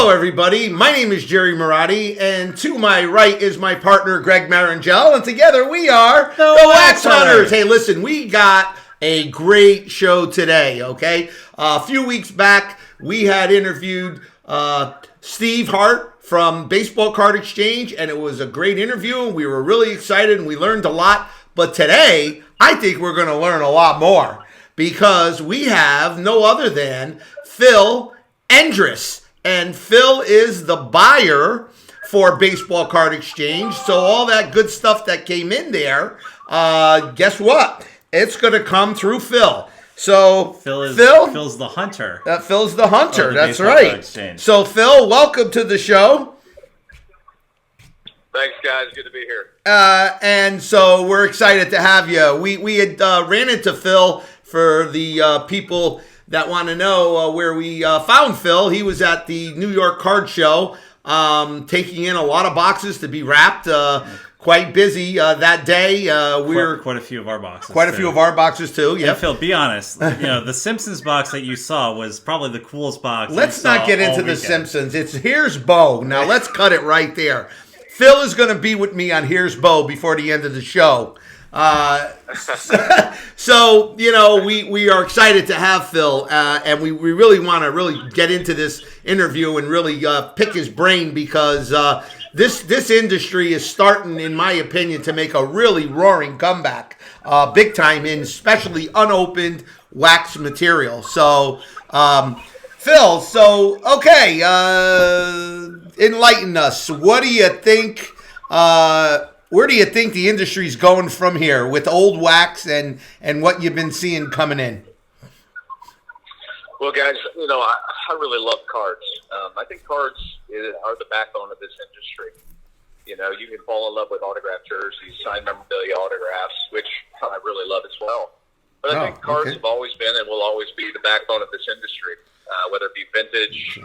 Hello, everybody. My name is Jerry Marotti, and to my right is my partner, Greg Marangel, and together we are the Wax Hunters. Hey, listen, we got a great show today, okay? A few weeks back, we had interviewed Steve Hart from Baseball Card Exchange, and it was a great interview, and we were really excited, and we learned a lot. But today, I think we're going to learn a lot more, because we have no other than Phil Endris. And Phil is the buyer for Baseball Card Exchange. So all that good stuff that came in there, guess what? It's going to come through Phil. So Phil's the hunter. Phil's the hunter. That's right. So Phil, welcome to the show. Thanks, guys. Good to be here. And so we're excited to have you. We had ran into Phil for the people that want to know where we found Phil. He was at the New York Card Show, taking in a lot of boxes to be wrapped. Quite busy that day. Quite a few of our boxes. Quite a few of our boxes too. Yeah, Phil, be honest. The Simpsons box that you saw was probably the coolest box. Let's not get into the Simpsons. Here's Bo. Now let's cut it right there. Phil is going to be with me on Here's Bo before the end of the show. So, we are excited to have Phil, and we really want to really get into this interview and really pick his brain, because this industry is starting, in my opinion, to make a really roaring comeback, big time, in especially unopened wax material. So, Phil, okay, enlighten us. What do you think? Where do you think the industry's going from here with old wax and what you've been seeing coming in? Well, guys, I really love cards. I think cards are the backbone of this industry. You can fall in love with autographed jerseys, signed memorabilia autographs, which I really love as well. But I think cards have always been and will always be the backbone of this industry, whether it be vintage,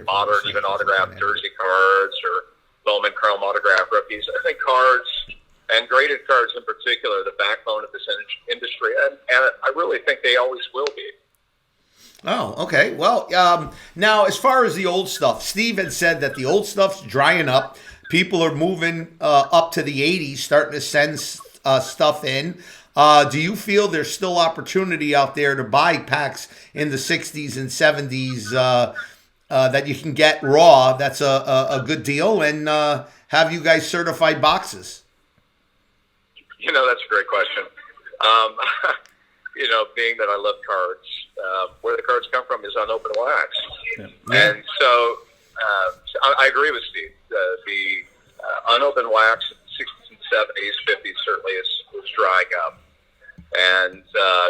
modern, even autographed jersey cards, or Bowman Chrome autograph rookies. I think cards, and graded cards in particular, are the backbone of this industry, and I really think they always will be. Oh, okay. Well, now as far as the old stuff, Steve had said that the old stuff's drying up. People are moving up to the 80s, starting to send stuff in. Do you feel there's still opportunity out there to buy packs in the 60s and 70s that you can get raw? That's a good deal, and have you guys certified boxes? That's a great question. Being that I love cards, where the cards come from is unopened wax. Yeah. And so I agree with Steve. The unopened wax in the 60s and 70s, 50s certainly is drying up. And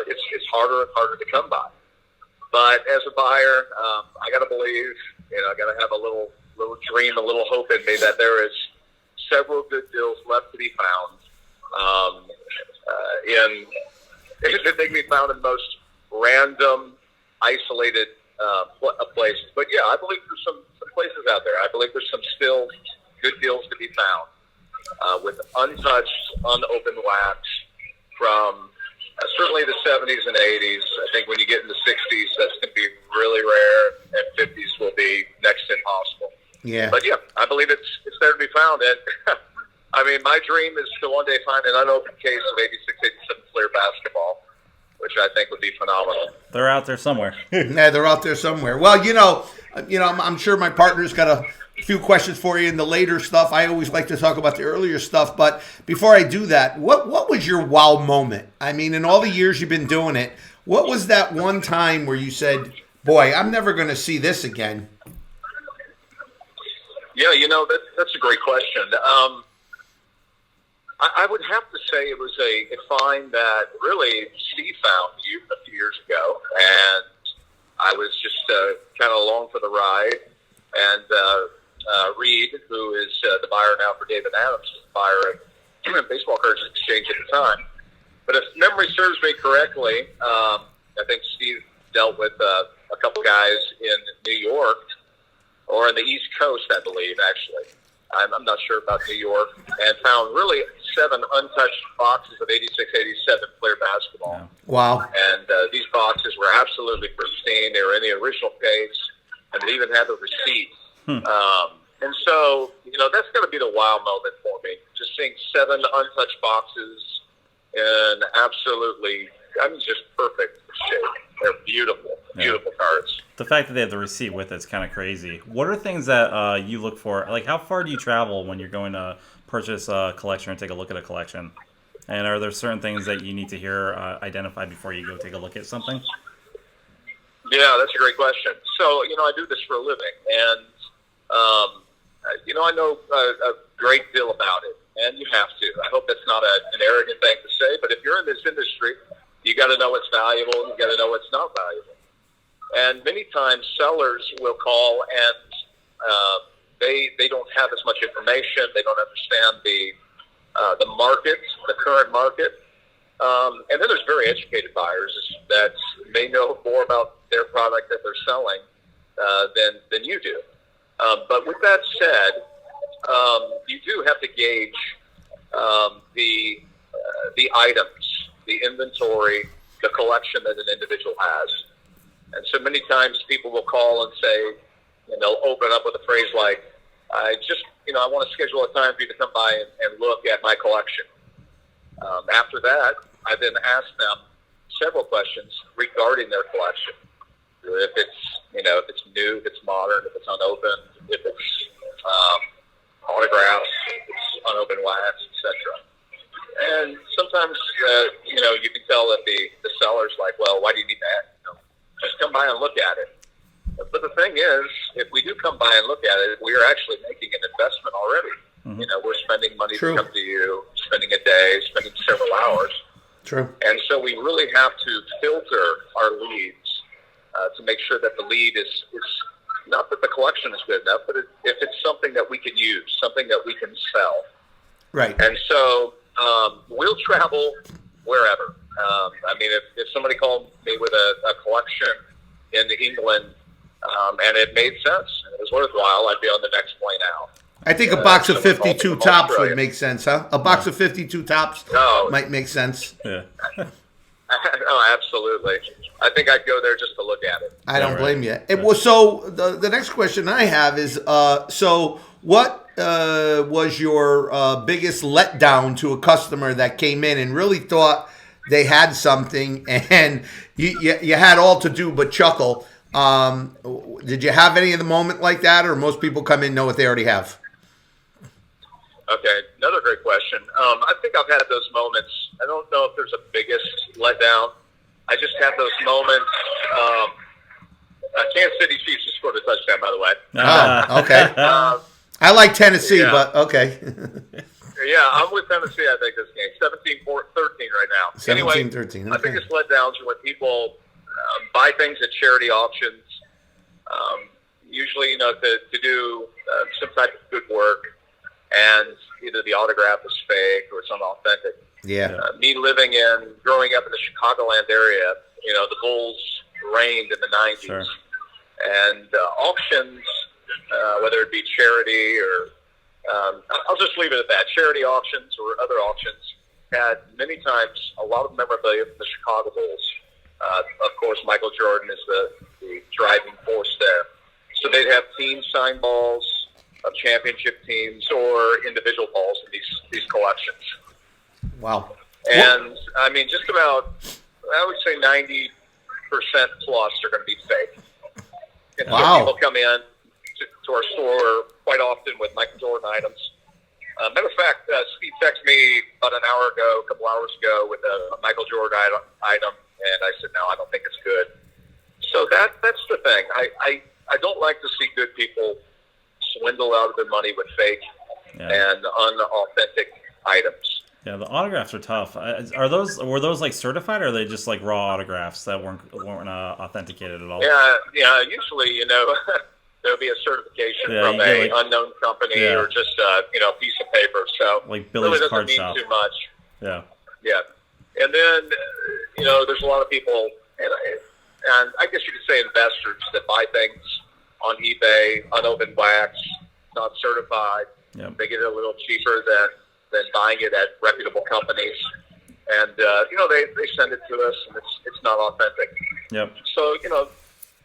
it's harder and harder to come by. But as a buyer, I got to believe, I got to have a little dream, a little hope in me that there is several good deals left to be found. They can be found in most random, isolated places. But yeah, I believe there's some places out there. I believe there's some still good deals to be found with untouched, unopened wax from certainly the 70s and 80s. I think when you get in the 60s, that's going to be really rare, and 50s will be next to impossible. Yeah. But yeah, I believe it's there to be found. And I mean, my dream is to one day find an unopened case of 86, 87 Fleer basketball, which I think would be phenomenal. They're out there somewhere. Yeah, they're out there somewhere. Well, I'm sure my partner's got a few questions for you in the later stuff. I always like to talk about the earlier stuff, but before I do that, what was your wow moment? I mean, in all the years you've been doing it, what was that one time where you said, boy, I'm never going to see this again? Yeah, that's a great question. I would have to say it was a find that really Steve found a few years ago, and I was just kind of along for the ride. And Reed, who is the buyer now for David Adams, was the buyer at Baseball Cards Exchange at the time. But if memory serves me correctly, I think Steve dealt with a couple guys in New York, or on the East Coast, I believe, actually. I'm not sure about New York, and found really 7 untouched boxes of 86, 87 Fleer basketball. Wow. And these boxes were absolutely pristine. They were in the original case. and they even have a receipt. And so, that's going to be the wow moment for me. Just seeing 7 untouched boxes in absolutely, just perfect shape. They're beautiful, beautiful cards. The fact that they have the receipt with it's kind of crazy. What are things that you look for? Like, how far do you travel when you're going to purchase a collection or take a look at a collection? And are there certain things that you need to hear identified before you go take a look at something? Yeah, that's a great question. So, I do this for a living, and I know a great deal about it, and you have to. I hope that's not an arrogant thing to say, but if you're in this industry, you got to know what's valuable, and you got to know what's not valuable. And many times, sellers will call, and they don't have as much information. They don't understand the market, the current market. And then there's very educated buyers that may know more about their product that they're selling than you do. But with that said, you do have to gauge the items, the inventory, the collection that an individual has. And so many times people will call and say, and they'll open up with a phrase like, I want to schedule a time for you to come by and look at my collection. After that, I then ask them several questions regarding their collection. If it's new, if it's modern, if it's unopened, if it's autographs, if it's unopened wax, etc. And sometimes, you can tell that the seller's like, well, why do you need that? Just come by and look at it. But the thing is, if we do come by and look at it, we are actually making an investment already. Mm-hmm. We're spending money True. to come to you, spending a day, spending several hours. True. And so we really have to filter our leads to make sure that the lead is not that the collection is good enough, but if it's something that we can use, something that we can sell. Right. And so we'll travel wherever. If somebody called me with a collection in England and it made sense and it was worthwhile, I'd be on the next plane out. I think a box of 52 tops would make sense, huh? A box of 52 tops might make sense. Yeah. Oh, absolutely. I think I'd go there just to look at it. I don't blame you. So the next question I have is, so what was your biggest letdown to a customer that came in and really thought they had something and you had all to do but chuckle? Did you have any of the moment like that, or most people come in know what they already have? Okay, another great question. I think I've had those moments. I don't know if there's a biggest letdown. I just had those moments. Kansas City Chiefs just scored a touchdown, by the way. Oh, okay. I like Tennessee, but okay. Yeah, I'm with Tennessee, I think, this game. 17-13 right now. 17-13. Okay. My biggest letdowns are when people buy things at charity auctions, usually, to do some type of good work, and either the autograph is fake or it's unauthentic. Yeah. Me growing up in the Chicagoland area, the Bulls reigned in the 90s. Sure. And auctions, whether it be charity or, I'll just leave it at that, charity auctions or other auctions, had many times a lot of memorabilia from the Chicago Bulls. Of course, Michael Jordan is the driving force there. So they'd have team signed balls of championship teams or individual balls in these collections. Wow. And, just about, I would say 90% plus are going to be fake. And Wow. so people come in to our store quite often with Michael Jordan items. Matter of fact, Steve texted me about a couple hours ago, with a Michael Jordan item, and I said, no, I don't think it's good. So that's the thing. I don't like to see good people swindle out of their money with fake and unauthentic items. Yeah, the autographs are tough. Were those like certified, or are they just like raw autographs that weren't authenticated at all? Yeah. Usually, there'll be a certification from a unknown company or just a piece of paper. So like Billy's really Card doesn't Shop. mean too much. Yeah. And then there's a lot of people, and I guess you could say investors, that buy things on eBay, unopened wax, not certified. Yep. They get it a little cheaper than buying it at reputable companies, and they send it to us, and it's not authentic. Yep. So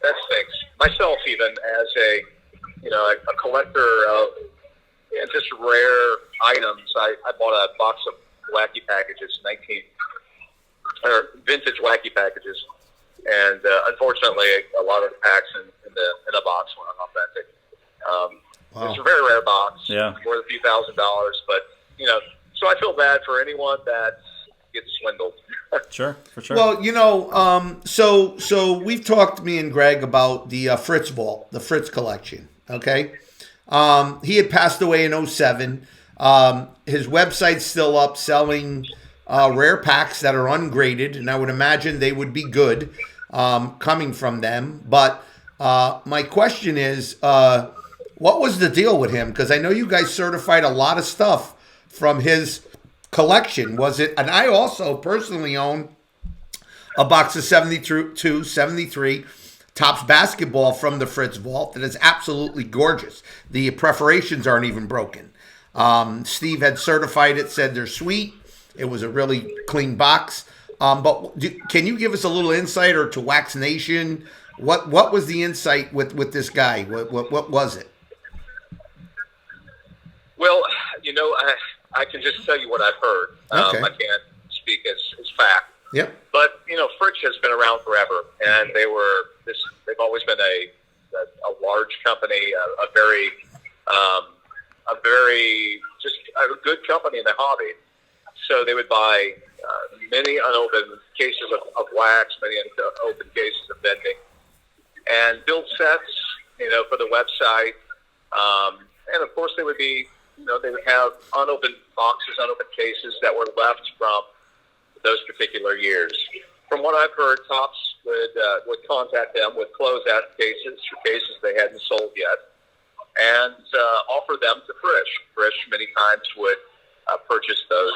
that stinks. Myself, even as a collector of just rare items, I bought a box of wacky packages, vintage wacky packages, and unfortunately, a lot of the packs in the box were unauthentic. Wow. It's a very rare box, Yeah. worth a few $1,000s, but so I feel bad for anyone that gets swindled. Sure, for sure. Well, so we've talked, me and Greg, about the Fritz vault, the Fritz collection. Okay, he had passed away in 2007. His website's still up, selling rare packs that are ungraded, and I would imagine they would be good coming from them. But my question is, what was the deal with him? Because I know you guys certified a lot of stuff from his collection. Was it? And I also personally own a box of 72, 73 Topps basketball from the Fritz vault that is absolutely gorgeous. The perforations aren't even broken. Steve had certified it, said they're sweet. It was a really clean box. But can you give us a little insight, or to Wax Nation, what was the insight with this guy? What was it? Well, I can just tell you what I've heard. Okay. I can't speak as fact. Yep. But Fritz has been around forever, and they've always been a large company, a very just a good company in the hobby. So they would buy many unopened cases of wax, many unopened cases of vending, and build sets, for the website. And of course, they would be, they would have unopened boxes, unopened cases that were left from those particular years. From what I've heard, Topps would contact them with closeout cases for cases they hadn't sold yet, and offer them to Frisch. Frisch many times would purchase those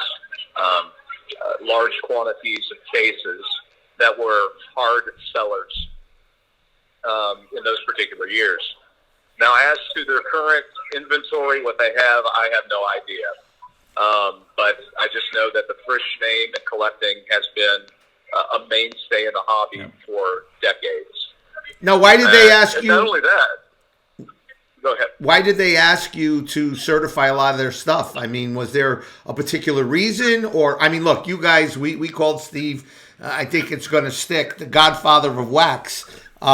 large quantities of cases that were hard sellers in those particular years. Now, as to their current inventory, what they have, I have no idea. But I just know that the Frisch name and collecting has been a mainstay in the hobby for decades. Now, why did they ask you? Not only that. Go ahead. Why did they ask you to certify a lot of their stuff? I mean, was there a particular reason? Or, I mean, look, you guys, we called Steve, I think it's going to stick, the godfather of wax. We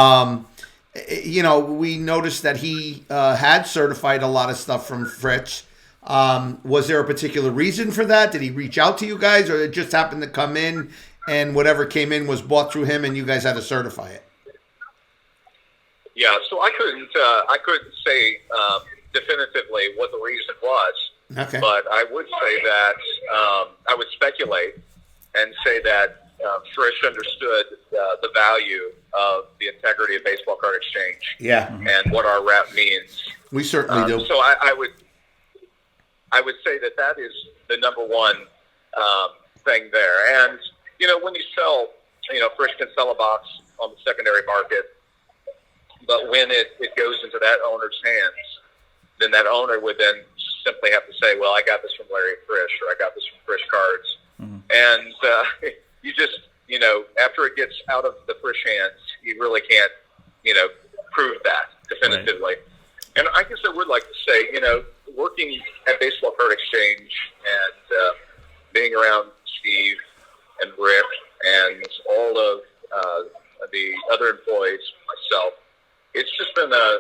noticed that he had certified a lot of stuff from Fritz. Was there a particular reason for that? Did he reach out to you guys, or it just happened to come in and whatever came in was bought through him and you guys had to certify it? Yeah, so I couldn't say definitively what the reason was. Okay. But I would say that I would speculate and say that Frisch understood the value of the integrity of baseball card exchange. Yeah. And what our wrap means. We certainly do. So I would say that is the number one thing there. And when you sell, Frisch can sell a box on the secondary market. But when it goes into that owner's hands, then that owner would then simply have to say, well, I got this from Larry Frisch, or I got this from Frisch Cards. Mm-hmm. And you just, after it gets out of the Frisch hands, you really can't, prove that definitively. Right. And I guess I would like to say, working at Baseball Card Exchange and being around Steve and Rick and all of the other employees, myself, it's just been a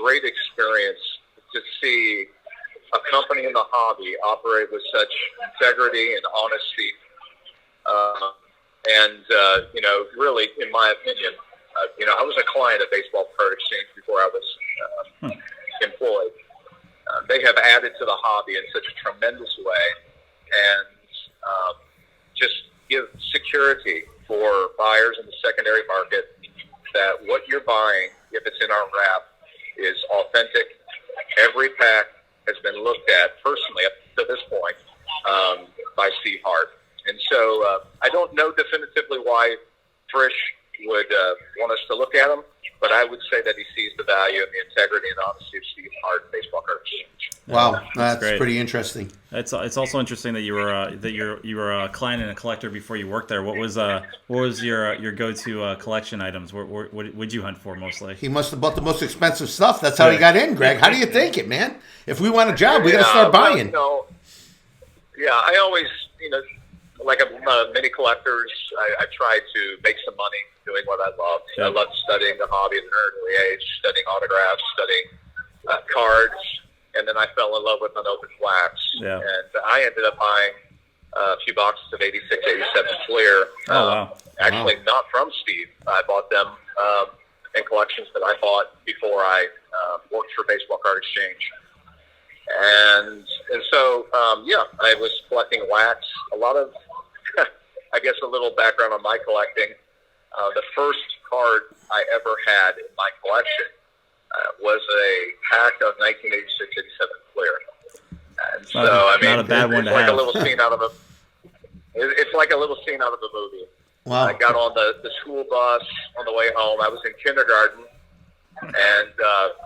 great experience to see a company in the hobby operate with such integrity and honesty. Really, in my opinion, I was a client at Baseball Card Exchange before I was employed. They have added to the hobby in such a tremendous way, and just give security for buyers in the secondary market that what you're buying, if it's in our wrap, is authentic. Every pack has been looked at personally up to this point by Steve Hart. And so I don't know definitively why Frisch would want us to look at them, but I would say that he sees the value and the integrity and honesty of Steve Hart in Baseball Card Exchange. Wow, that's great. pretty interesting. It's also interesting that you were a client and a collector before you worked there. What was your go-to collection items? What would you hunt for mostly? He must have bought the most expensive stuff. That's how he got in, Greg. How do you think it, man? If we want a job, we got to start buying. I always, like many collectors, I try to make some money doing what I love. I loved studying the hobby at an early age, studying autographs, studying cards, and then I fell in love with unopened wax. Yeah. And I ended up buying a few boxes of 86, 87 Fleer. Actually, not from Steve. I bought them in collections that I bought before I worked for Baseball Card Exchange. And so, I was collecting wax. A lot of, I guess, a little background on my collecting. The first card I ever had in my collection was a pack of 1986-87 Fleer. And so, not a bad one to have. A little scene out of a. It's like a little scene out of a movie. Wow. I got on the school bus on the way home. I was in kindergarten, and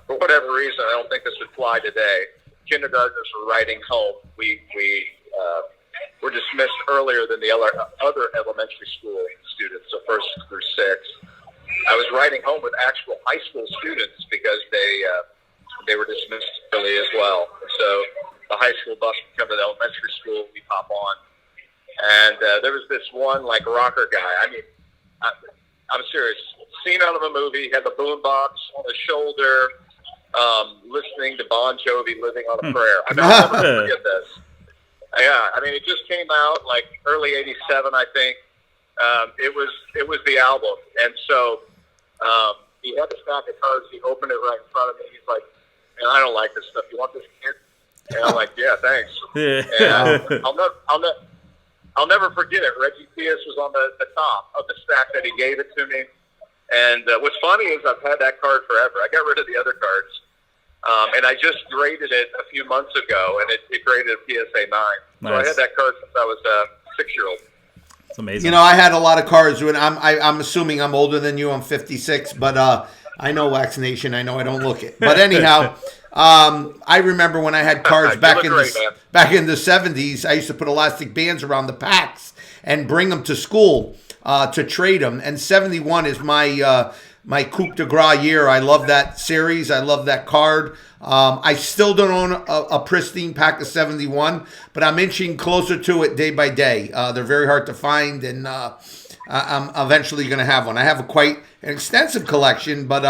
for whatever reason, I don't think this would fly today. Kindergartners were riding home. We were dismissed earlier than the other elementary school students, so first through sixth. I was riding home with actual high school students because they were dismissed early as well. So the high school bus would come to the elementary school. We pop on, and there was this one like rocker guy. I mean, I'm serious. Scene out of a movie. He had the boombox on his shoulder. Listening to Bon Jovi, "Living on a Prayer." I mean, I'll never forget this. Yeah, I mean, it just came out like early '87, I think. It was the album, and so he had a stack of cards. He opened it right in front of me. He's like, "Man, I don't like this stuff. You want this, kid?" And I'm like, "Yeah, thanks." And I'll never forget it. Reggie Theus was on the top of the stack that he gave it to me. And what's funny is I've had that card forever. I got rid of the other cards. And I just graded it a few months ago, and it graded a PSA 9. Nice. So I had that card since I was a 6-year-old. It's amazing. I had a lot of cards. When I'm assuming I'm older than you. I'm 56, but I know Wax Nation. I know I don't look it. But anyhow, I remember when I had cards back in the 70s, I used to put elastic bands around the packs and bring them to school to trade them. And 71 is my coup de grace year. I love that series. I love that card. I still don't own a pristine pack of 71, but I'm inching closer to it day by day. They're very hard to find, and I'm eventually going to have one. I have quite an extensive collection, but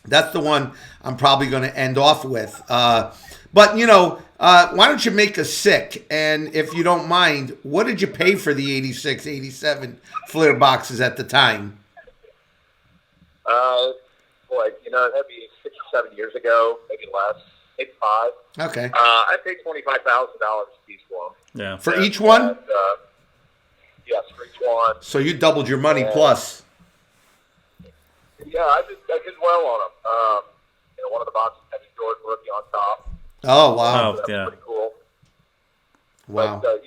that's the one I'm probably going to end off with. But, why don't you make us sick? And if you don't mind, what did you pay for the 86, 87 Fleer boxes at the time? That'd be 6 or 7 years ago, maybe less, maybe 5. Okay. I paid $25,000 a piece for them. Yeah. For each one? And, yes, for each one. So you doubled your money plus. Yeah, I did well on them. One of the boxes had a Jordan rookie on top. Oh, wow. So that was pretty cool. Wow. But,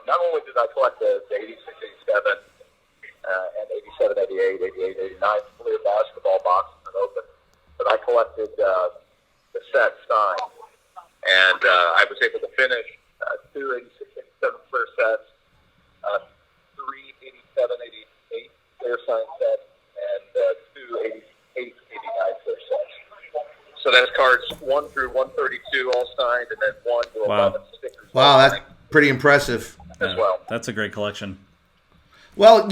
not only did I collect the 86, 87, and 87, 88, 88, 89 Fleer basketball boxes and open, but I collected the set signed, and I was able to finish 2 86, 87 Fleer sets, 3 87, 88 Fleer signed sets, and 2 88, 89 Fleer sets. So that's cards 1 through 132 all signed, and then 1 to 11 stickers. Wow, that's pretty impressive as well. That's a great collection. Well,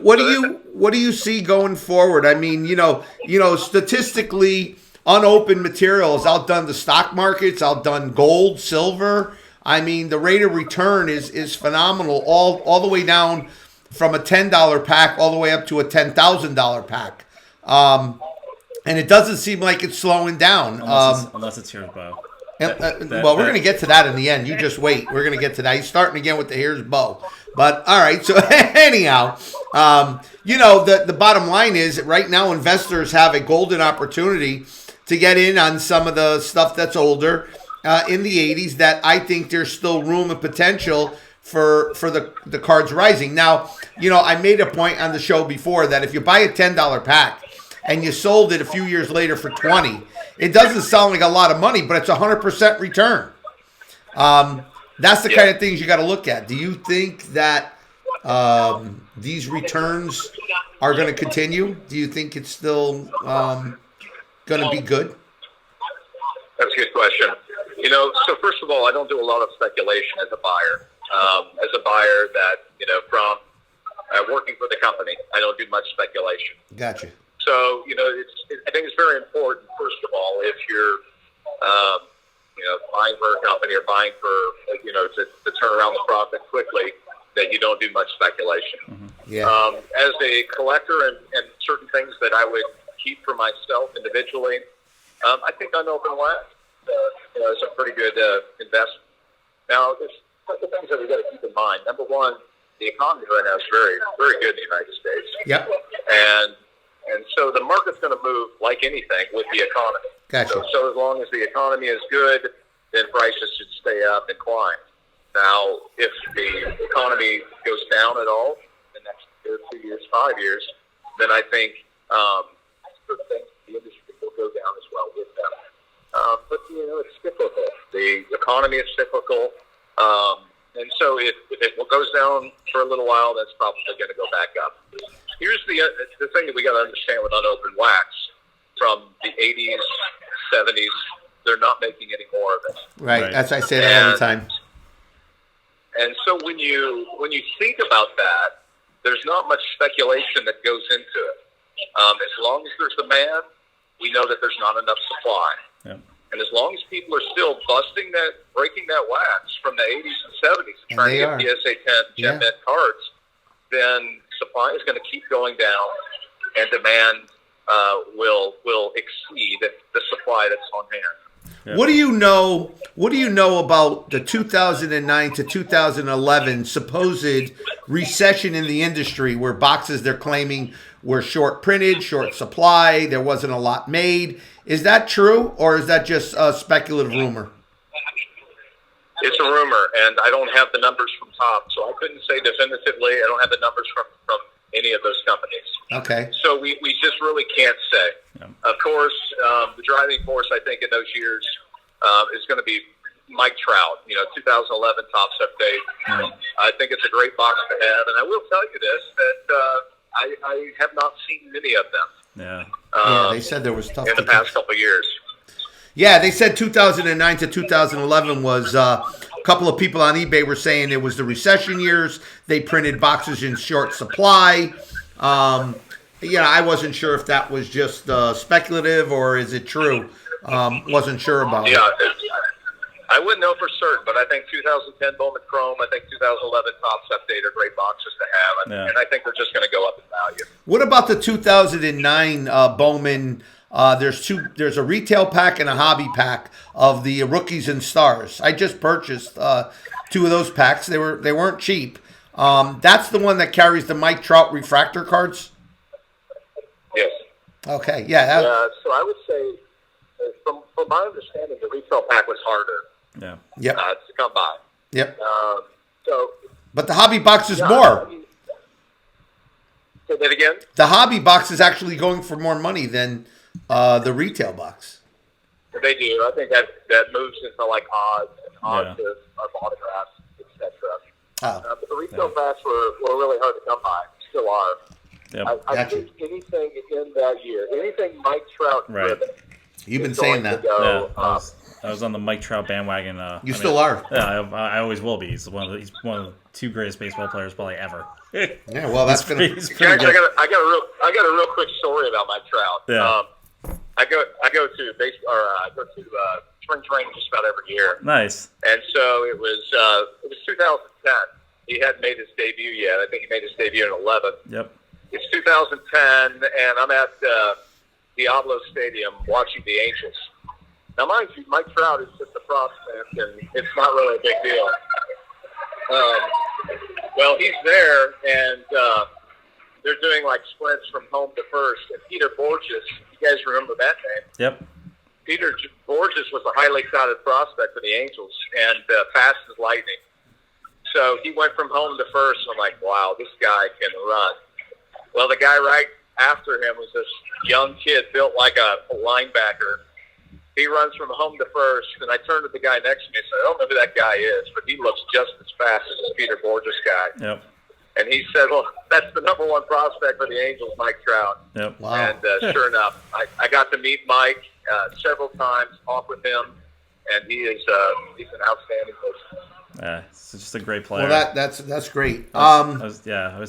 what do you see going forward? I mean, statistically, unopened material has outdone the stock markets, outdone gold, silver. I mean, the rate of return is phenomenal, all the way down from a $10 pack all the way up to a $10,000 pack. And it doesn't seem like it's slowing down. Unless it's Here's Bo. We're going to get to that in the end. You just wait. We're going to get to that. He's starting again with the Here's Bo. But, all right, so anyhow, the bottom line is that right now investors have a golden opportunity to get in on some of the stuff that's older in the 80s that I think there's still room and potential for the cards rising. Now, I made a point on the show before that if you buy a $10 pack and you sold it a few years later for 20, it doesn't sound like a lot of money, but it's 100% return. That's the kind of things you got to look at. Do you think that these returns are going to continue? Do you think it's still going to be good? That's a good question. So first of all, I don't do a lot of speculation as a buyer. As a buyer that, from working for the company, I don't do much speculation. Gotcha. So, I think it's very important, first of all, if you're, buying for a company or buying for, to turn around the profit quickly, that you don't do much speculation. Mm-hmm. Yeah. As a collector and certain things that I would keep for myself individually, I think unopened wax is a pretty good investment. Now, there's a couple things that we've got to keep in mind. Number one, the economy right now is very, very good in the United States. Yep. And so the market's going to move like anything with the economy. Gotcha. So as long as the economy is good, then prices should stay up and climb. Now, if the economy goes down at all in the next 2 years, 5 years, then I think the industry will go down as well with them. But, it's cyclical. The economy is cyclical. And so if it goes down for a little while, that's probably going to go back up. Here's the thing that we got to understand with unopened wax. From the 80s, 70s, they're not making any more of it. Right. As I say that all the time. And so when you think about that, there's not much speculation that goes into it. As long as there's demand, we know that there's not enough supply. Yep. And as long as people are still breaking that wax from the 80s and 70s, and trying to get PSA 10 Gem Mint cards, then supply is going to keep going down, and demand will exceed the supply that's on hand. Yep. What do you know? What do you know about the 2009 to 2011 supposed recession in the industry, where boxes they're claiming were short printed, short supply, there wasn't a lot made? Is that true, or is that just a speculative rumor? It's a rumor, and I don't have the numbers from top, so I couldn't say definitively. I don't have the numbers from any of those companies. Okay. So we just really can't say. Yeah. Of course, the driving force, I think, in those years is going to be Mike Trout, 2011 Topps update. Mm-hmm. I think it's a great box to have, and I will tell you this, that I have not seen many of them. Yeah. They said there was stuff in the past couple of years. Yeah, they said 2009 to 2011 was a couple of people on eBay were saying it was the recession years. They printed boxes in short supply. I wasn't sure if that was just speculative or is it true. Wasn't sure about it. Yeah, I wouldn't know for certain, but I think 2010 Bowman Chrome, I think 2011 Topps update are great boxes to have, and I think they're just going to go up in value. What about the 2009 Bowman? There's a retail pack and a hobby pack of the rookies and stars. I just purchased 2 of those packs. They weren't cheap. That's the one that carries the Mike Trout refractor cards. Yes. Okay. Yeah. So I would say, from my understanding, the retail pack was harder. Yeah. Yep. To come by. Yep. So. But the hobby box is more. Say that again. The hobby box is actually going for more money than the retail box. They do. I think that moves into like odds of autographs, etc. But the retail packs were really hard to come by. Still are. Yep. I think anything in that year, anything Mike Trout driven. You've been saying that. I was on the Mike Trout bandwagon. You still are. Yeah, I always will be. He's one of the 2 greatest baseball players probably ever. Yeah, well, that's gonna. Guys, I got a real quick story about Mike Trout. Yeah. I go to spring training just about every year. Nice. And so it was 2010. He hadn't made his debut yet. I think he made his debut in 11. Yep. It's 2010, and I'm at Diablo Stadium watching the Angels. Now, mind you, Mike Trout is just a prospect, and it's not really a big deal. Well, he's there, and they're doing like sprints from home to first. And Peter Borges, you guys remember that name? Yep. Peter Borges was a highly touted prospect for the Angels, and fast as lightning. So he went from home to first. And I'm like, wow, this guy can run. Well, the guy right after him was this young kid built like a linebacker. He runs from home to first, and I turned to the guy next to me and said, I don't know who that guy is, but he looks just as fast as this Peter Borges guy. Yep. And he said, well, that's the number one prospect for the Angels, Mike Trout. Yep. Wow. And sure enough, I got to meet Mike several times, talk with him, and he's an outstanding person. Yeah, it's just a great player. Well, that's great. I was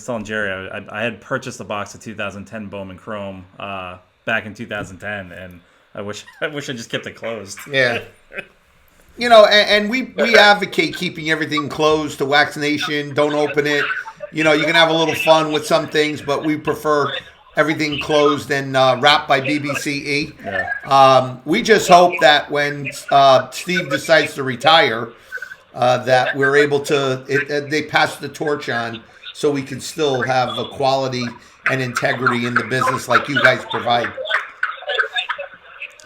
telling Jerry I had purchased a box of 2010 Bowman Chrome back in 2010, and I wish I just kept it closed. Yeah. You know, and we advocate keeping everything closed to Wax Nation. Don't open it. You know, you can have a little fun with some things, but we prefer everything closed and wrapped by BBCE. Yeah. We just hope that when Steve decides to retire, that we're able to, they pass the torch on so we can still have a quality and integrity in the business like you guys provide.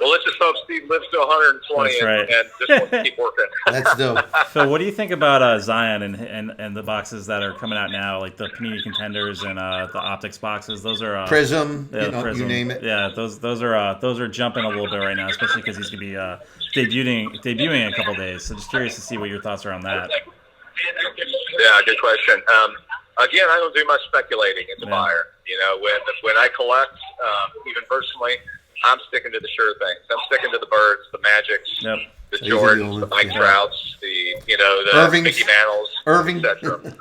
Well, let's just hope Steve lives to 120 That's right. and just wants to keep working. Let's do. So what do you think about Zion and the boxes that are coming out now, like the Panini Contenders and the Optics boxes? Those are Prism, Prism. you name it. Yeah, those are jumping a little bit right now, especially because he's going to be debuting in a couple days. So just curious to see what your thoughts are on that. Yeah, good question. Again, I don't do much speculating as a buyer. You know, when I collect, even personally, I'm sticking to the sure things. I'm sticking to the Birds, the Magics, the Jordans, the Mike Trouts, the Irvings, Mickey Mantles, Irving. etc.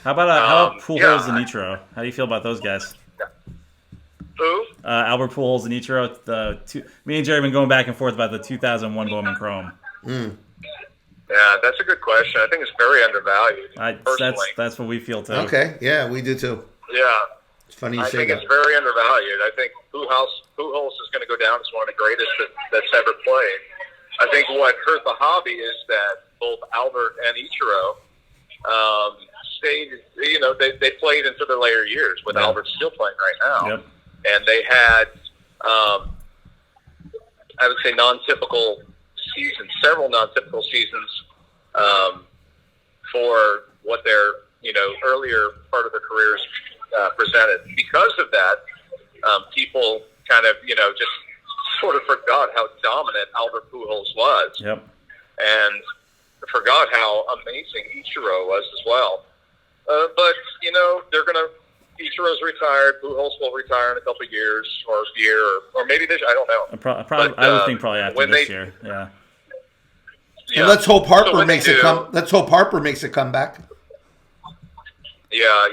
How about Pujols and Nitro? How do you feel about those guys? Who? Albert Pujols and Nitro. Me and Jerry have been going back and forth about the 2001 Bowman Chrome. Yeah, that's a good question. I think it's very undervalued. Personally, that's what we feel too. Okay, yeah, we do too. Yeah. It's funny you I say think that. it's very undervalued. I think Pujols is going to go down as one of the greatest that's ever played. I think what hurt the hobby is that both Albert and Ichiro stayed. You know, they played into their later years, with Albert still playing right now. Yep. And they had, I would say, non-typical seasons, several non-typical seasons for what their earlier part of their careers presented. Because of that, people kind of, just sort of forgot how dominant Albert Pujols was. Yep. And forgot how amazing Ichiro was as well. But, they're going to, Ichiro's retired, Pujols will retire in a couple of years, or a year, or maybe this, I don't know. I would think probably after this year, yeah. And let's hope Harper makes a Let's hope Harper makes a comeback. Yeah,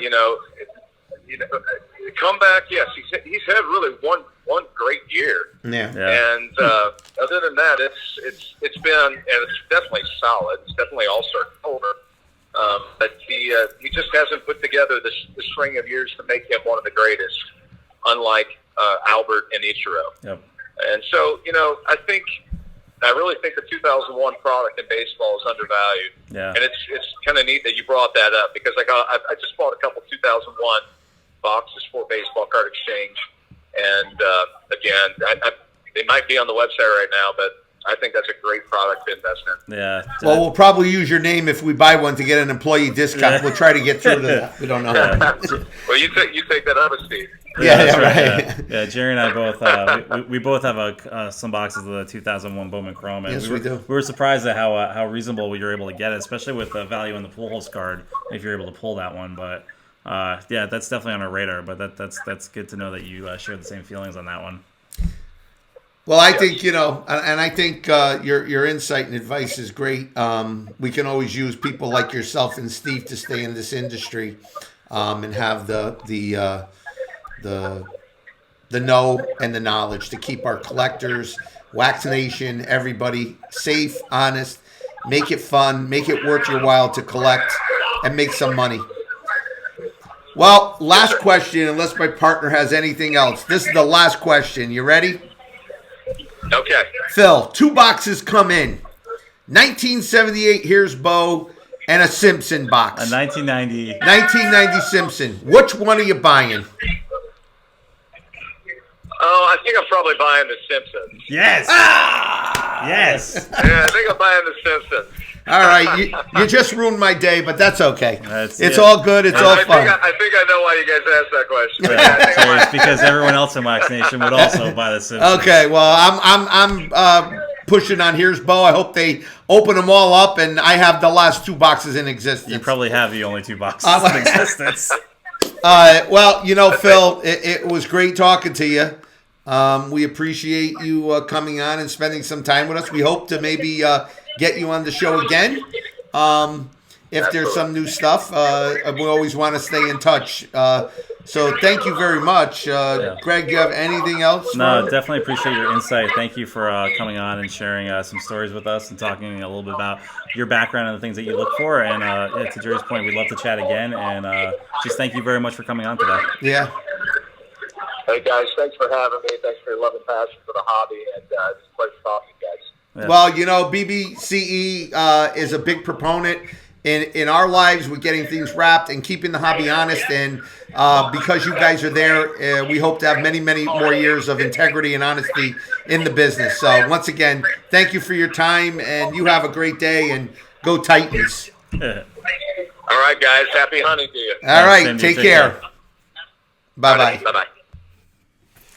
comeback. Yes, he's had really one great year. Yeah. And other than that, it's been, and it's definitely solid. It's definitely all-star caliber. But he just hasn't put together the string of years to make him one of the greatest, unlike Albert and Ichiro. Yep. And so, I really think the 2001 product in baseball is undervalued. Yeah. And it's kind of neat that you brought that up, because I just bought a couple 2001 boxes for Baseball Card Exchange. And again, they might be on the website right now, but I think that's a great product to invest in. Yeah. Well, we'll probably use your name if we buy one to get an employee discount. Yeah. We'll try to get through to that. We don't know. Well, you take that up, Steve. Yeah, right. Yeah, Jerry and I both we both have some boxes of the 2001 Bowman Chrome, and yes, we do. We were surprised at how reasonable we were able to get it, especially with the value in the Pujols card if you're able to pull that one. But yeah, that's definitely on our radar. But that's good to know that you share the same feelings on that one. Well, I think, and I think your insight and advice is great. We can always use people like yourself and Steve to stay in this industry and have the know and the knowledge to keep our collectors, Wax Nation, everybody safe, honest, make it fun, make it worth your while to collect and make some money. Well, last question, unless my partner has anything else. This is the last question. You ready? Okay. Phil, 2 boxes come in. 1978, here's Bo, and a Simpson box. A 1990. 1990 Simpson. Which one are you buying? Oh, I think I'm probably buying the Simpsons. Yes. Yes. Yeah, I think I'm buying the Simpsons. All right, you just ruined my day, but that's okay. It's yeah. all good. It's all fun. I think I know why you guys asked that question. Yeah, so it's because everyone else in Wax Nation would also buy the Simpsons. Okay, well, I'm pushing on Here's Bo. I hope they open them all up, and I have the last 2 boxes in existence. You probably have the only 2 boxes in existence. Well, Phil, it was great talking to you. We appreciate you coming on and spending some time with us. We hope to maybe get you on the show again. If there's some new stuff, we always want to stay in touch. So thank you very much. Greg, do you have anything else? No, definitely appreciate your insight. Thank you for coming on and sharing some stories with us and talking a little bit about your background and the things that you look for. And to Jerry's point, we'd love to chat again. And just thank you very much for coming on today. Yeah. Hey, guys, thanks for having me. Thanks for your love and passion for the hobby. And it's a pleasure talking, guys. Yeah. Well, BBCE is a big proponent in our lives with getting things wrapped and keeping the hobby honest. And because you guys are there, we hope to have many, many more years of integrity and honesty in the business. So once again, thank you for your time, and you have a great day, and go Titans. All right, guys. Happy hunting to you. All right. Take care. Bye-bye. Bye-bye.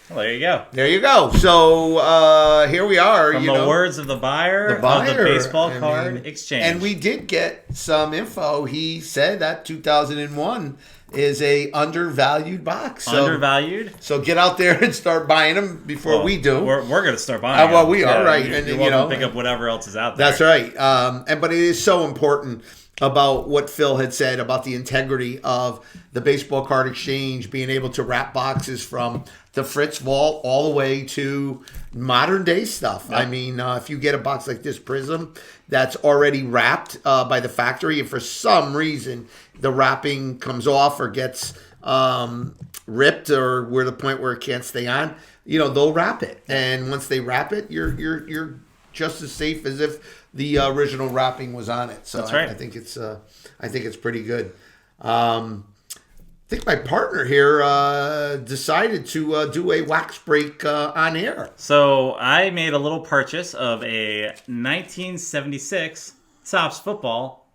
Well, there you go. There you go. So here we are. From the words of the buyer of the baseball card exchange. And we did get some info. He said that 2001 is a undervalued box. So, undervalued? So get out there and start buying them before we do. We're going to start buying them. Well, we are, right. You're welcome to pick up whatever else is out there. That's right. But it is so important about what Phil had said about the integrity of the baseball card exchange, being able to wrap boxes from the Fritz vault all the way to modern day stuff. Yep. I mean, if you get a box like this Prism that's already wrapped by the factory, and for some reason the wrapping comes off or gets ripped, or we're at the point where it can't stay on, they'll wrap it. And once they wrap it, you're just as safe as if the original wrapping was on it. So that's right. I think it's pretty good. I think my partner here decided to do a wax break on air. So I made a little purchase of a 1976 Topps football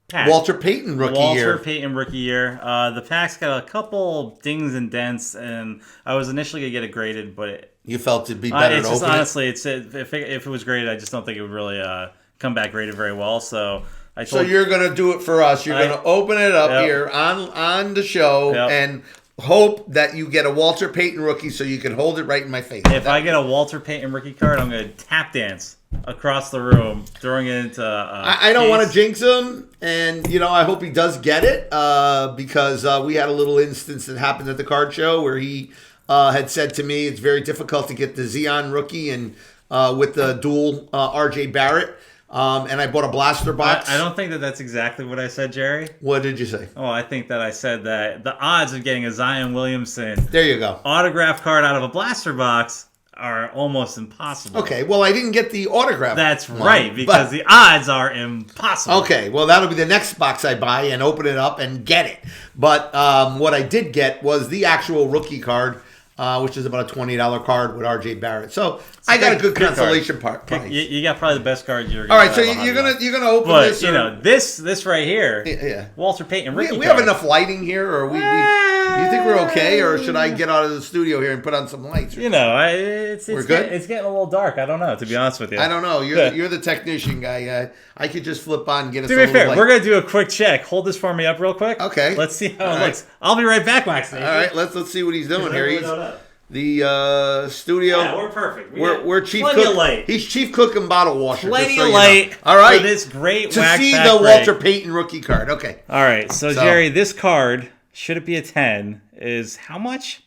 pack. Walter Payton rookie year. Walter Payton rookie year. The pack's got a couple dings and dents, and I was initially going to get it graded, but you felt it'd be better to open honestly, if it was graded, I just don't think it would really come back graded very well. So you're going to do it for us. You're going to open it up here on the show and hope that you get a Walter Payton rookie so you can hold it right in my face. If I get a Walter Payton rookie card, I'm going to tap dance across the room, throwing it into I don't want to jinx him, and I hope he does get it because we had a little instance that happened at the card show where he had said to me it's very difficult to get the Xeon rookie and with the dual RJ Barrett. And I bought a blaster box. I don't think that's exactly what I said, Jerry. What did you say? Oh, I think that I said that the odds of getting a Zion Williamson there you go autograph card out of a blaster box are almost impossible. Okay, well, I didn't get the autograph. That's right, because the odds are impossible. Okay, well, that'll be the next box I buy and open it up and get it. But what I did get was the actual rookie card, which is about a $20 card with RJ Barrett. So I got a good consolation price. You got probably the best card you're going to. All right, so you're gonna open this. But this right here, Walter Payton rookie card. We have enough lighting here, or do you think we're okay, or should I get out of the studio here and put on some lights? We're good. It's getting a little dark. I don't know, to be honest with you. I don't know. You're the technician guy. I could just flip on and get us. To be fair, we're gonna do a quick check. Hold this for me up real quick. Okay. Let's see how it looks. I'll be right back, Wax Nation. All right, let's see what he's doing here. The studio. Yeah, we're perfect. We're chief plenty cook. Of light. He's chief cook and bottle washer. Plenty of light. All right. For this great to wax see pack the break. Walter Payton rookie card. Okay. All right. So Jerry, this card, should it be a 10, is how much?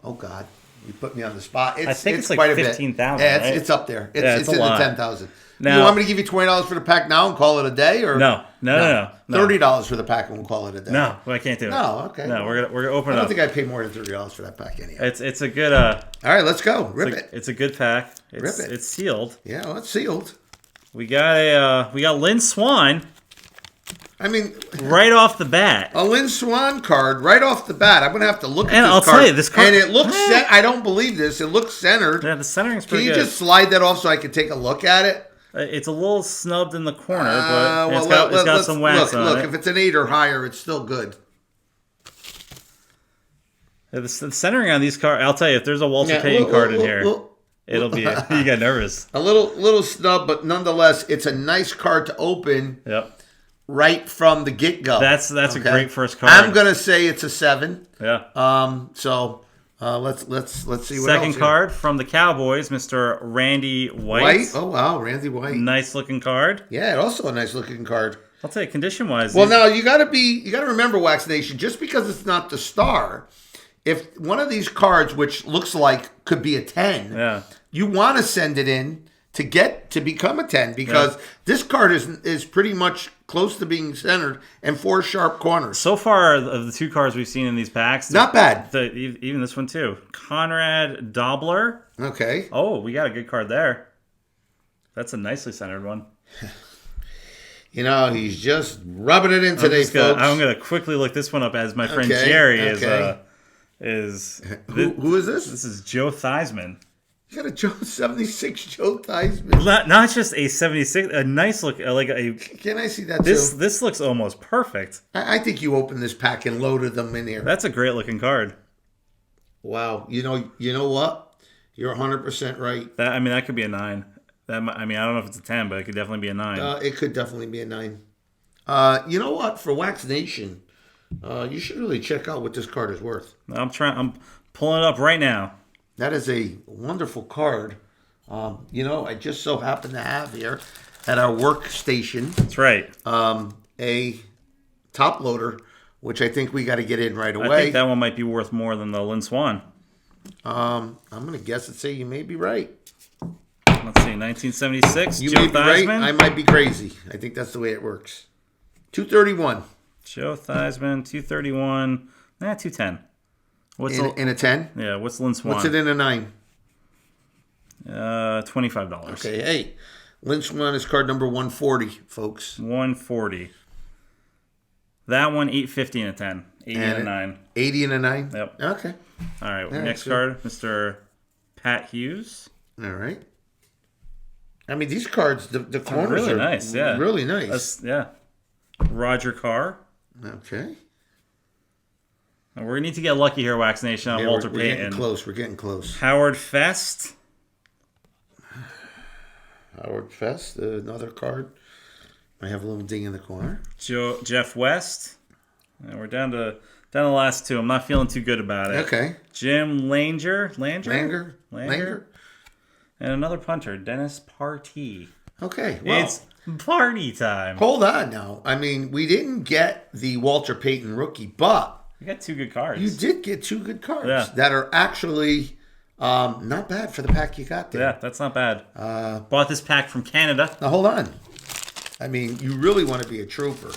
Oh God, you put me on the spot. I think it's like quite 15,000. Yeah, right? it's up there. It's in lot. the 10,000. Now, you want me to give you $20 for the pack now and call it a day, or no. $30 for the pack and we'll call it a day. No, I can't do it. No, okay. No, we're gonna open it up. I don't think I pay more than $30 for that pack anyhow. It's a good. All right, let's go. Rip it. It's a good pack. Rip it. It's sealed. Yeah, well, it's sealed. We got Lynn Swan. I mean, right off the bat. a Lynn Swan card right off the bat. I'm gonna have to look at And this I'll card. tell you, this card- and it looks. I don't believe this. It looks centered. Yeah, the centering's Can pretty you good. just slide that off so I can take a look at it? It's a little snubbed in the corner, but Well, it's got some wax on look, it. if it's an 8 or higher, it's still good. The centering on these cards, I'll tell you, if there's a Walter Payton card in here, it'll be. You get nervous. A little snub, but nonetheless, it's a nice card to open. Yep. Right from the get-go. That's a great first card. I'm gonna say it's a 7. Yeah. So let's see what Second else card here. from the Cowboys, Mr. Randy White. White. Oh wow, Randy White. Nice looking card. Yeah, also a nice looking card. I'll tell you, condition wise. Well, now you got to remember, Wax Nation, just because it's not the star, if one of these cards, which looks like could be a 10, you want to send it in to become a 10 because this card is pretty much close to being centered and 4 sharp corners. So far, of the 2 cards we've seen in these packs, not bad. Even this one too, Conrad Dobler. Okay. Oh, we got a good card there. That's a nicely centered one. You know, he's just rubbing it in today, folks. I'm gonna quickly look this one up as my friend Jerry is. Who is this? This is Joe Theismann. You got a Joe 76 Joe Theismann. Not just a 76, a nice look like a. Can I see that too? This looks almost perfect. I think you opened this pack and loaded them in here. That's a great looking card. Wow. You know what? You're 100% right. That could be a 9. I don't know if it's a 10, but it could definitely be a 9. It could definitely be a 9. You know what? For Wax Nation, you should really check out what this card is worth. I'm pulling it up right now. That is a wonderful card. I just so happen to have here at our workstation. That's right. A top loader, which I think we got to get in right away. I think that one might be worth more than the Lynn Swan. I'm going to guess and say you may be right. Let's see, 1976. You Joe may be Theismann. right. I might be crazy. I think that's the way it works. 231. Joe Theismann, 231. 210. What's in a 10? Yeah, what's Lynn Swan? What's it in a 9? $25. Okay, hey. Lynn Swan is card number 140, folks. 140. That one, $850 in a 10. 80 and a 9. 80 and a 9? Yep. Okay. All right, next card, Mr. Pat Hughes. All right. I mean, these cards, the corners really are nice, yeah. really nice. Roger Carr. Okay. And we're going to need to get lucky here, Wax Nation, on Walter Payton. We're getting close. Howard Fest. Howard Fest, another card. I have a little ding in the corner. Jeff West. And we're down to the last 2. I'm not feeling too good about it. Okay. Jim Langer. And another punter, Dennis Partee. Okay. Well, it's party time. Hold on now. I mean, we didn't get the Walter Payton rookie, but you got 2 good cards. You did get 2 good cards that are actually not bad for the pack you got there. Yeah, that's not bad. Bought this pack from Canada. Now, hold on. I mean, you really want to be a trooper.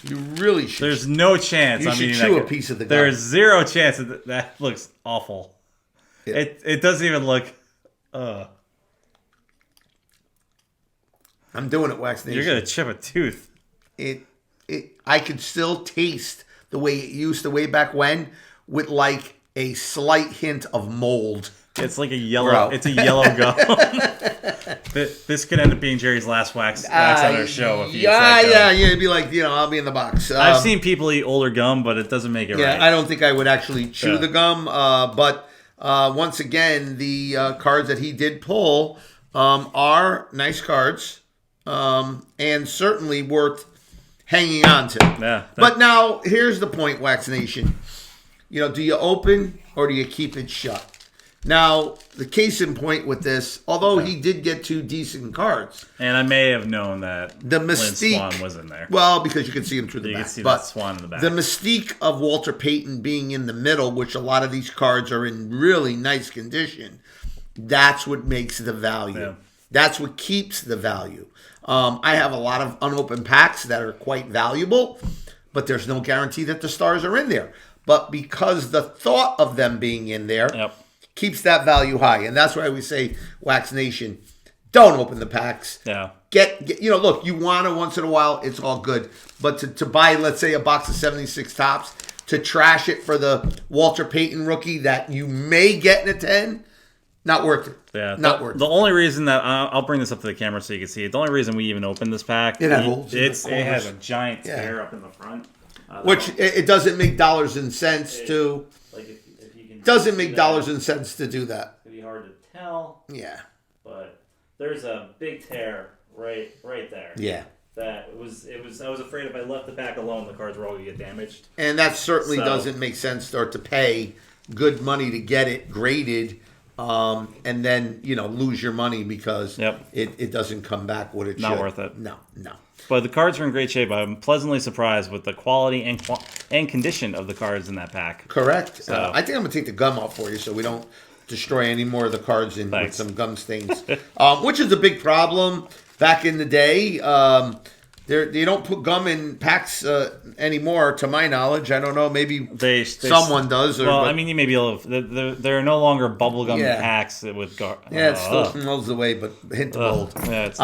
You really should. There's no chance. You should chew a piece of the gum. There's 0 chance that looks awful. It doesn't even look... I'm doing it, Wax Nation. You're gonna chip a tooth. I could still taste the way it used to way back when, with like a slight hint of mold. It's like a yellow. It's a yellow gum. This could end up being Jerry's last wax on our show. If It'd be like, I'll be in the box. I've seen people eat older gum, but it doesn't make it right. Yeah, I don't think I would actually chew the gum. But once again, the cards that he did pull are nice cards, and certainly worth hanging on to. Yeah. But now, here's the point, Wax Nation. Do you open or do you keep it shut? Now, the case in point with this, although he did get 2 decent cards. And I may have known that the mystique, Lynn Swan was in there. Well, because you can see him through the back. You can see that Swan in the back. The mystique of Walter Payton being in the middle, which a lot of these cards are in really nice condition, that's what makes the value. Yeah. That's what keeps the value. I have a lot of unopened packs that are quite valuable, but there's no guarantee that the stars are in there. But because the thought of them being in there keeps that value high. And that's why we say, Wax Nation, don't open the packs. Yeah. Get look, you want it once in a while, it's all good. But to buy, let's say, a box of 76 tops, to trash it for the Walter Payton rookie that you may get in a 10, not worth it. Yeah, not worth it. The only reason that I'll bring this up to the camera so you can see it. The only reason we even opened this pack, it has a giant tear up in the front, which it doesn't make dollars and cents to. Like if you can doesn't make dollars and cents to do that. It'd be hard to tell. Yeah, but there's a big tear right there. Yeah. That I was afraid if I left the pack alone, the cards were all going to get damaged. And that certainly doesn't make sense, or to pay good money to get it graded, and then lose your money because it doesn't come back what it should. Not worth it. No. But the cards are in great shape. I'm pleasantly surprised with the quality and condition of the cards in that pack. Correct. So. I think I'm going to take the gum off for you so we don't destroy any more of the cards with some gum stains, which is a big problem. Back in the day, you don't put gum in packs anymore, to my knowledge. I don't know. Maybe someone does. You may be able to. There are no longer bubblegum packs with gum. Yeah, it still smells the way, but hint of old. Yeah, it's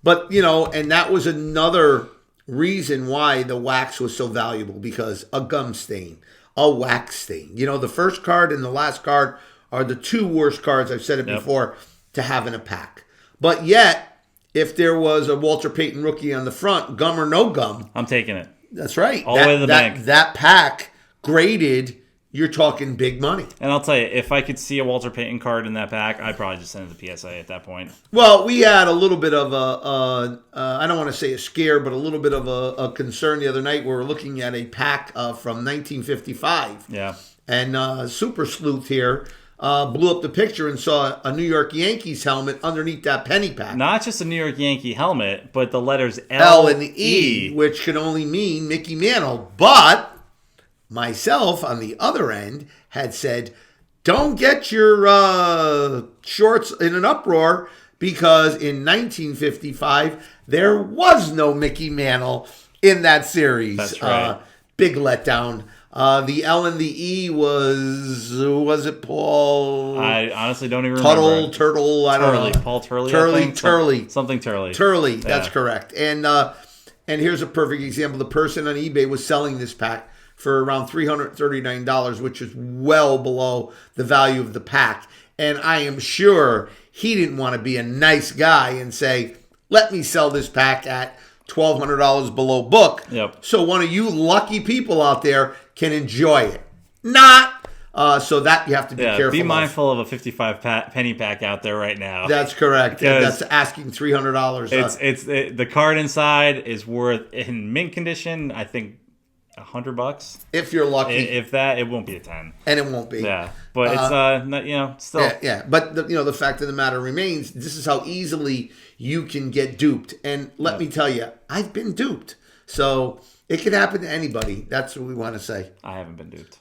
but, and that was another reason why the wax was so valuable, because a gum stain, a wax stain. The first card and the last card are the two worst cards, I've said it before, to have in a pack. But yet, if there was a Walter Payton rookie on the front, gum or no gum, I'm taking it. That's right. All the way to the bank. That pack graded, you're talking big money. And I'll tell you, if I could see a Walter Payton card in that pack, I'd probably just send it to PSA at that point. Well, we had a little bit of I don't want to say a scare, but a little bit of a concern the other night. We were looking at a pack from 1955. Yeah. And Super Sleuth here blew up the picture and saw a New York Yankees helmet underneath that penny pack. Not just a New York Yankee helmet, but the letters L and E, which can only mean Mickey Mantle. But myself, on the other end, had said, don't get your shorts in an uproar, because in 1955, there was no Mickey Mantle in that series. That's right. Big letdown. The L and the E was it Paul? I honestly don't even remember. Turtle, I don't know. Paul Turley, Turley. Something Turley. Turley, that's correct. And here's a perfect example. The person on eBay was selling this pack for around $339, which is well below the value of the pack. And I am sure he didn't want to be a nice guy and say, let me sell this pack at $1,200 below book. Yep. So one of you lucky people out there can enjoy it. Not. So that you have to be careful. Be mindful of a 55 penny pack out there right now. That's correct. That's asking $300. The card inside is worth, in mint condition, I think $100. If you're lucky. If that, it won't be a 10. And it won't be. Yeah. But it's still. Yeah. But the fact of the matter remains, this is how easily you can get duped. And let me tell you, I've been duped. So it can happen to anybody. That's what we want to say. I haven't been duped.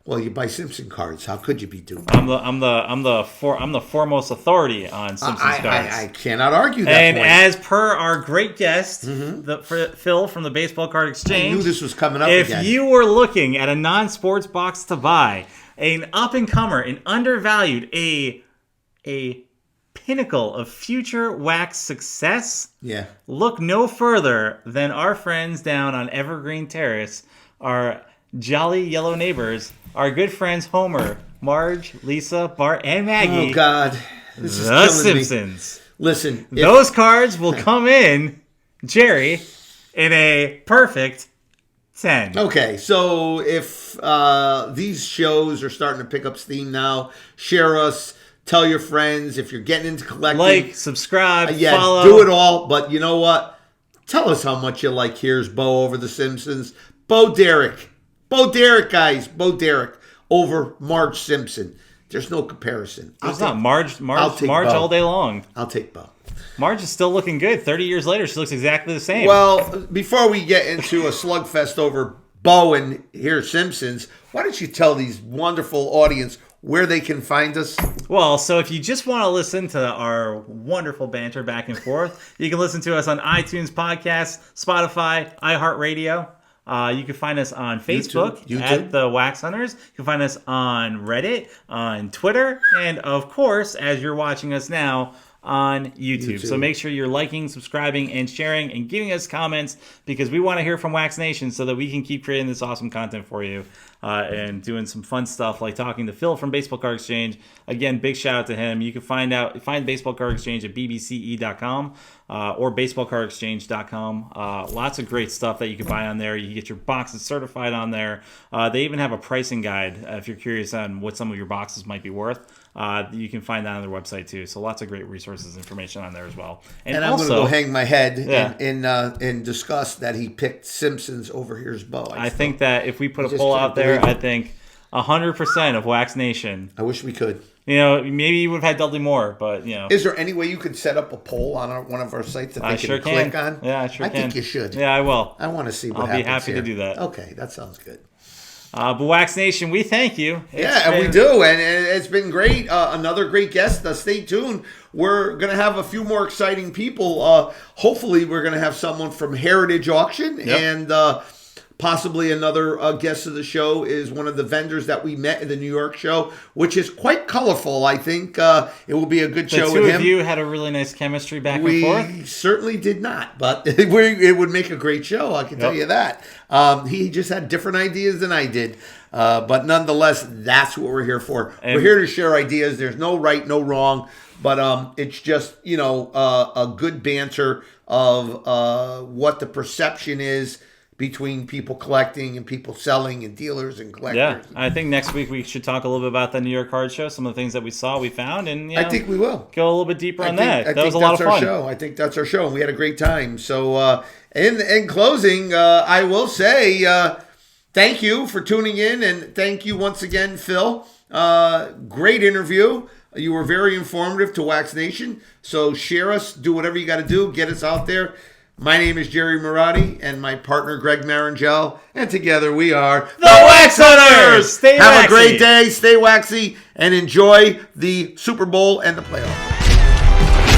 Well, you buy Simpson cards. How could you be duped? I'm the foremost authority on Simpsons cards. I cannot argue that and point. As per our great guest, Phil from the Baseball Card Exchange, I knew this was coming up if again. you were looking at a non-sports box to buy, an up-and-comer, an undervalued, a pinnacle of future wax success, look no further than our friends down on Evergreen Terrace, our jolly yellow neighbors, our good friends Homer, Marge, Lisa, Bart, and Maggie. Oh, God. This is the killing Simpsons. Me. Listen. Those cards will come in, Jerry, in a perfect 10. Okay, so if these shows are starting to pick up steam now, share us, tell your friends. If you're getting into collecting. Like, subscribe, follow. Do it all. But you know what? Tell us how much you like Here's Bo over The Simpsons. Bo Derek, guys. Bo Derek over Marge Simpson. There's no comparison. There's not. Marge all day long. I'll take Bo. Marge is still looking good. 30 years later, she looks exactly the same. Well, before we get into a slugfest over Bo and Here's Simpsons, why don't you tell these wonderful audience where they can find us? Well, so if you just want to listen to our wonderful banter back and forth, you can listen to us on iTunes Podcasts, Spotify, iHeartRadio. You can find us on Facebook YouTube. at The Wax Hunters. You can find us on Reddit, on Twitter, and of course, as you're watching us now, on YouTube. So make sure you're liking, subscribing, and sharing, and giving us comments, because we want to hear from Wax Nation so that we can keep creating this awesome content for you and doing some fun stuff like talking to Phil from Baseball Card Exchange. Again, big shout out to him. You can find Baseball Card Exchange at bbce.com or baseballcardexchange.com. Lots of great stuff that you can buy on there. You can get your boxes certified on there. They even have a pricing guide if you're curious on what some of your boxes might be worth. You can find that on their website too. So lots of great resources, information on there as well. And I'm going to go hang my head in disgust that he picked Simpsons over Here's Bo. I think that if we put a poll out there, I think 100% of Wax Nation. I wish we could. Maybe you would have had Dudley Moore, but Is there any way you could set up a poll on one of our sites that they can click on? Yeah, I sure can. I think you should. Yeah, I will. I want to see what happens. I'll be happy here. to do that. Okay, that sounds good. But Wax Nation, we thank you. We do, and it's been great. Another great guest. Stay tuned. We're going to have a few more exciting people. Hopefully, we're going to have someone from Heritage Auction, and possibly another guest of the show is one of the vendors that we met in the New York show, which is quite colorful. I think it will be a good show with him. The two of you had a really nice chemistry back and forth. We certainly did not, but it would make a great show, I can tell you that. He just had different ideas than I did. But nonetheless, that's what we're here for. We're here to share ideas. There's no right, no wrong, but it's just, a good banter of what the perception is between people collecting and people selling and dealers and collectors. Yeah, I think next week we should talk a little bit about the New York Card Show, some of the things that we saw, we found, and I think we will go a little bit deeper on that. That was a lot of fun. I think that's our show, and we had a great time. So in closing, I will say thank you for tuning in, and thank you once again, Phil. Great interview. You were very informative to Wax Nation. So share us, do whatever you got to do, get us out there. My name is Jerry Marotti, and my partner Greg Marangel, and together we are the Wax Hunters. Stay waxy. Have a great day, stay waxy, and enjoy the Super Bowl and the playoffs.